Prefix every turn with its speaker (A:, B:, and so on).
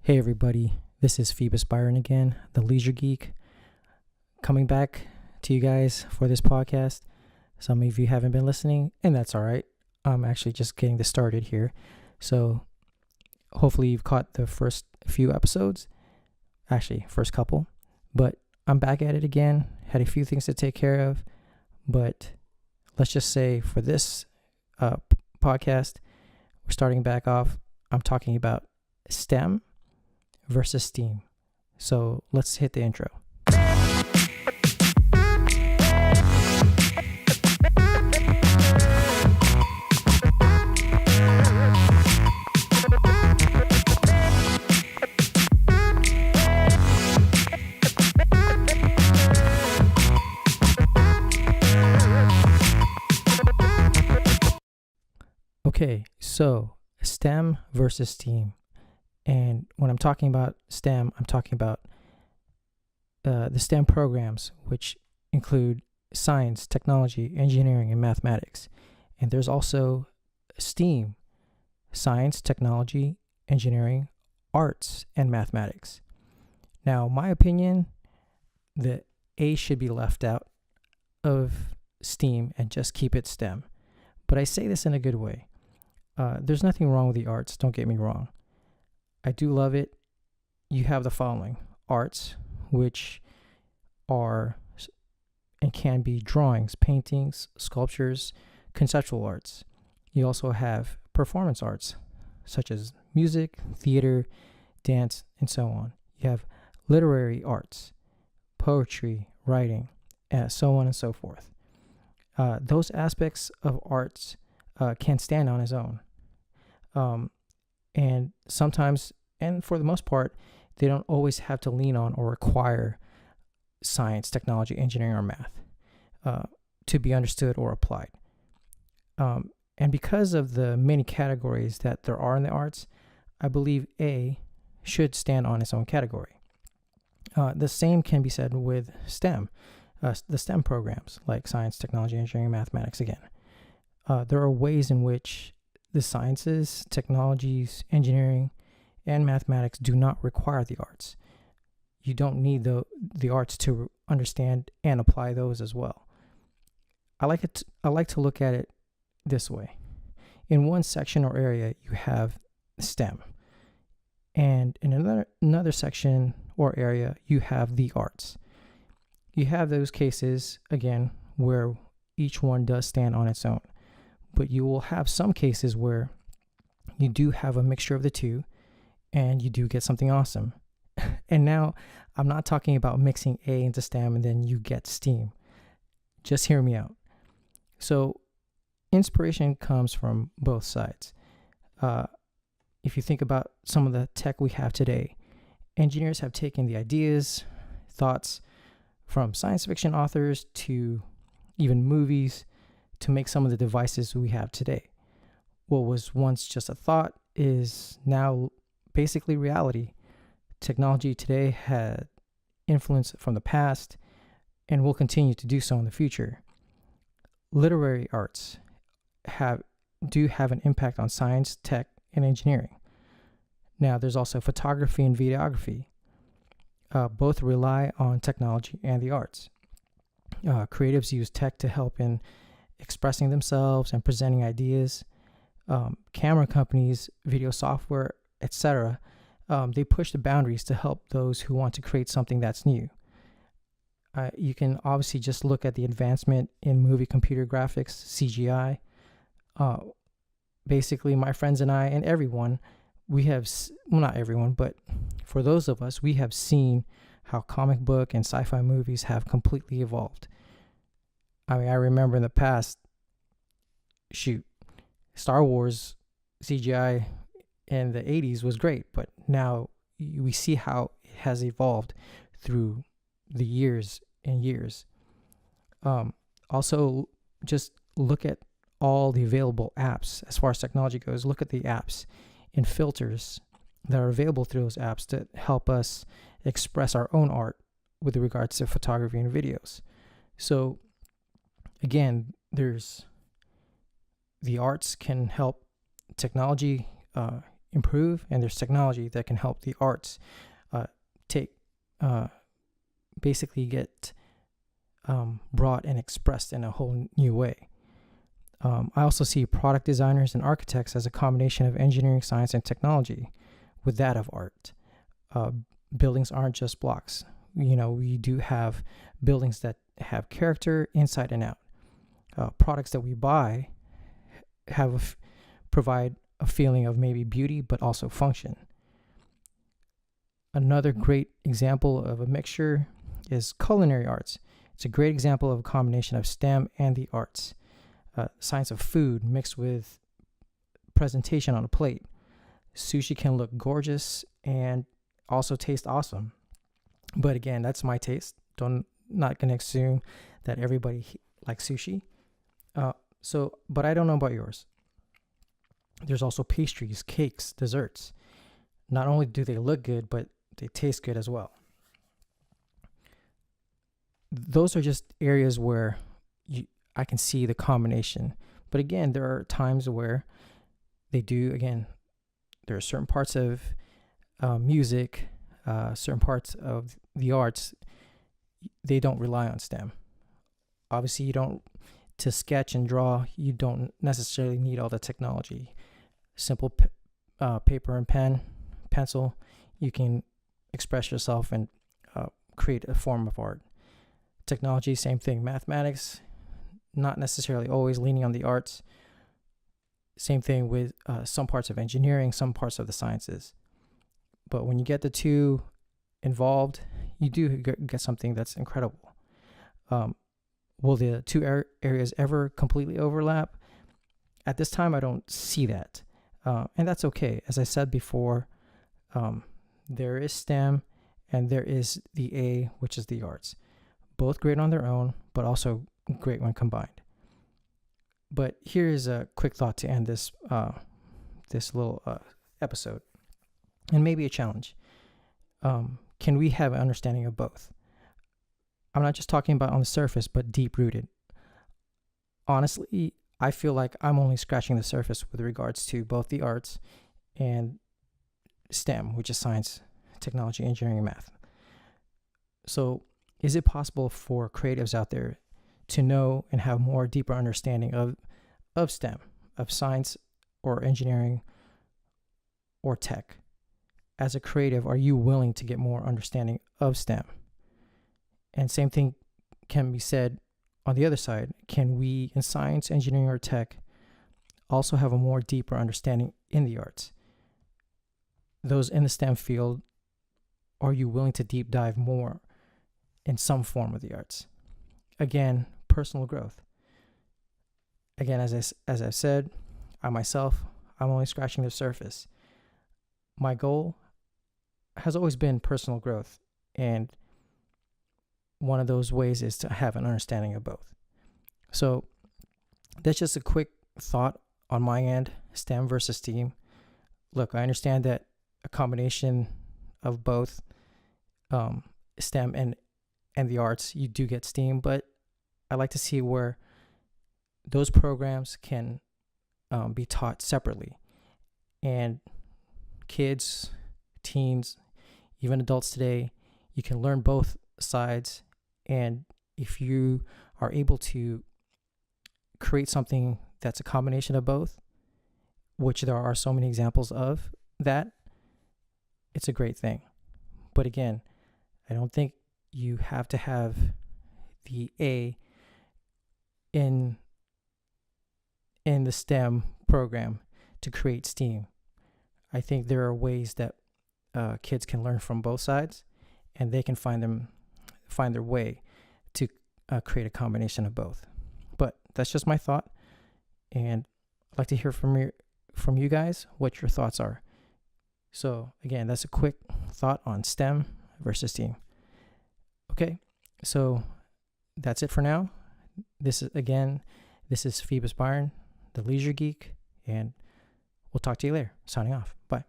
A: Hey everybody, this is Phoebus Byron again, the Leisure Geek, coming back to you guys for this podcast. Some of you haven't been listening, and that's all right. I'm actually just getting this started here. So hopefully you've caught the first few episodes, actually first couple, but I'm back at it again. Had a few things to take care of, but let's just say for this podcast, we're starting back off. I'm talking about STEM versus STEAM. So let's hit the intro. Okay, so STEM versus STEAM. And when I'm talking about STEM, I'm talking about the STEM programs, which include science, technology, engineering, and mathematics. And there's also STEAM, science, technology, engineering, arts, and mathematics. Now, my opinion, the A should be left out of STEAM and just keep it STEM. But I say this in a good way. There's nothing wrong with the arts, don't get me wrong. I do love it. You have the following: arts, which are and can be drawings, paintings, sculptures, conceptual arts. You also have performance arts, such as music, theater, dance, and so on. You have literary arts, poetry, writing, so on and so forth. Those aspects of arts can stand on its own. And sometimes, and for the most part, they don't always have to lean on or require science, technology, engineering, or math to be understood or applied. And because of the many categories that there are in the arts, I believe A should stand on its own category. The same can be said with STEM, the STEM programs like science, technology, engineering, mathematics again. There are ways in which the sciences, technologies, engineering, and mathematics do not require the arts. You don't need the arts to understand and apply those as well. I like to look at it this way. In one section or area, you have STEM. And in another section or area, you have the arts. You have those cases, again, where each one does stand on its own. But you will have some cases where you do have a mixture of the two and you do get something awesome. And now I'm not talking about mixing A into STEM and then you get STEAM. Just hear me out. So inspiration comes from both sides. If you think about some of the tech we have today, engineers have taken the ideas, thoughts from science fiction authors to even movies to make some of the devices we have today. What was once just a thought is now basically reality. Technology today had influence from the past and will continue to do so in the future. Literary arts do have an impact on science, tech, and engineering. Now, there's also photography and videography. Both rely on technology and the arts. Creatives use tech to help in expressing themselves and presenting ideas. Camera companies, video software, etc. They push the boundaries to help those who want to create something that's new. You can obviously just look at the advancement in movie computer graphics, CGI. Basically, my friends and I and everyone, we have, well, not everyone, but for those of us, we have seen how comic book and sci-fi movies have completely evolved. I mean, I remember in the past, Star Wars CGI in the 80s was great, but now we see how it has evolved through the years and years. Also, just look at all the available apps as far as technology goes. Look at the apps and filters that are available through those apps that help us express our own art with regards to photography and videos. So again, there's the arts can help technology improve, and there's technology that can help the arts take basically get brought and expressed in a whole new way. I also see product designers and architects as a combination of engineering, science, and technology with that of art. Buildings aren't just blocks. We do have buildings that have character inside and out. Products that we buy provide a feeling of maybe beauty, but also function. Another great example of a mixture is Culinary Arts. It's a great example of a combination of STEM and the arts. Science of food mixed with presentation on a plate. Sushi can look gorgeous and also taste awesome. But again, that's my taste. Not going to assume that everybody likes sushi. But I don't know about yours. There's also pastries, cakes, desserts. Not only do they look good, but they taste good as well. Those are just areas where I can see the combination. But again, there are times where they do, there are certain parts of music, certain parts of the arts, they don't rely on STEM. Obviously, to sketch and draw, you don't necessarily need all the technology. Simple paper and pencil, you can express yourself and create a form of art. Technology, same thing. Mathematics, not necessarily always leaning on the arts. Same thing with some parts of engineering, some parts of the sciences. But when you get the two involved, you do get something that's incredible. Will the two areas ever completely overlap? At this time, I don't see that. And that's okay. As I said before, there is STEM and there is the A, which is the arts. Both great on their own, but also great when combined. But here's a quick thought to end this little episode, and maybe a challenge. Can we have an understanding of both? I'm not just talking about on the surface, but deep-rooted. Honestly, I feel like I'm only scratching the surface with regards to both the arts and STEM, which is science, technology, engineering, and math. So is it possible for creatives out there to know and have more deeper understanding of STEM, of science or engineering or tech? As a creative, are you willing to get more understanding of STEM? And same thing can be said on the other side. Can we in science, engineering, or tech also have a more deeper understanding in the arts? Those in the STEM field, are you willing to deep dive more in some form of the arts? Again, personal growth. Again, as I've said, I'm only scratching the surface. My goal has always been personal growth, and one of those ways is to have an understanding of both. So that's just a quick thought on my end, STEM versus STEAM. Look, I understand that a combination of both STEM and the arts, you do get STEAM, but I like to see where those programs can be taught separately. And kids, teens, even adults today, you can learn both sides. And if you are able to create something that's a combination of both, which there are so many examples of that, it's a great thing. But again, I don't think you have to have the A in the STEM program to create STEAM. I think there are ways that kids can learn from both sides, and they can find their way to create a combination of both. But that's just my thought, and I'd like to hear from you guys what your thoughts are. So again, that's a quick thought on STEM versus STEAM. Okay, so that's it for now. This is Phoebus Byron, the Leisure Geek, and we'll talk to you later. Signing off. Bye.